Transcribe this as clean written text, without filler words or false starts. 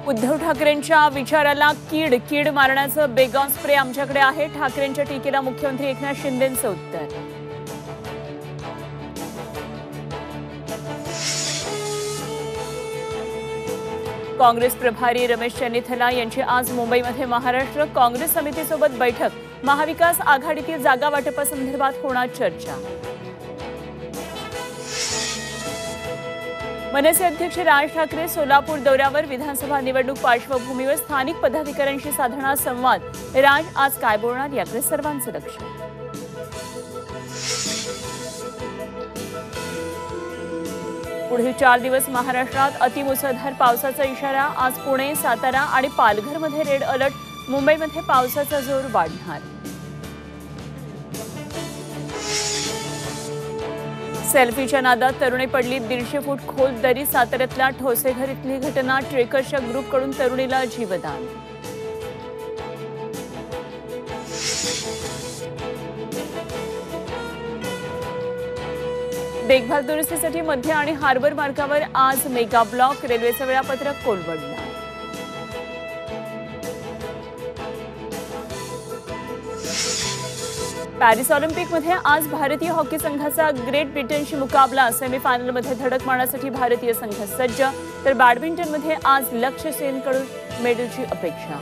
उद्धव ठाकरेंच्या विचाराला कीड मारण्याचं बेगॉन स्प्रे आमच्याकडे आहे. ठाकरेंच्या टीकेला मुख्यमंत्री एकनाथ शिंदेंचं उत्तर. काँग्रेस प्रभारी रमेश चन्नीथला यांची आज मुंबईमध्ये महाराष्ट्र काँग्रेस समितीसोबत बैठक. महाविकास आघाडीतील जागा वाटपासंदर्भात होणार चर्चा. मनसे अध्यक्ष राज ठाकरे सोलापूर दौऱ्यावर. विधानसभा निवडणूक पार्श्वभूमीवर स्थानिक पदाधिकाऱ्यांशी साधणार संवाद. राज आज काय बोलणार याकडे सर्वांचं लक्ष. पुढील 4 दिवस महाराष्ट्रात अतिमुसळधार पावसाचा इशारा. आज पुणे, सातारा आणि पालघरमध्ये रेड अलर्ट. मुंबईमध्ये पावसाचा जोर वाढणार. सेल्फीच्या नादात तरुणी पडली 150 फूट खोल दरी. साताऱ्यातल्या ठोसेघर इथली घटना. ट्रेकर्सच्या ग्रुपकडून तरुणीला जीवदान. देखभाल दुरुस्तीसाठी मध्य आणि हार्बर मार्गावर आज मेगा ब्लॉक. रेल्वेचं वेळापत्रक कोलमडलं. पॅरिस ऑलिम्पिकमध्ये आज भारतीय हॉकी संघाचा ग्रेट ब्रिटनशी मुकाबला. सेमीफायनलमध्ये धडक मारण्यासाठी भारतीय संघ सज्ज. तर बॅडमिंटनमध्ये आज लक्ष्य सेनकडून मेडलची अपेक्षा.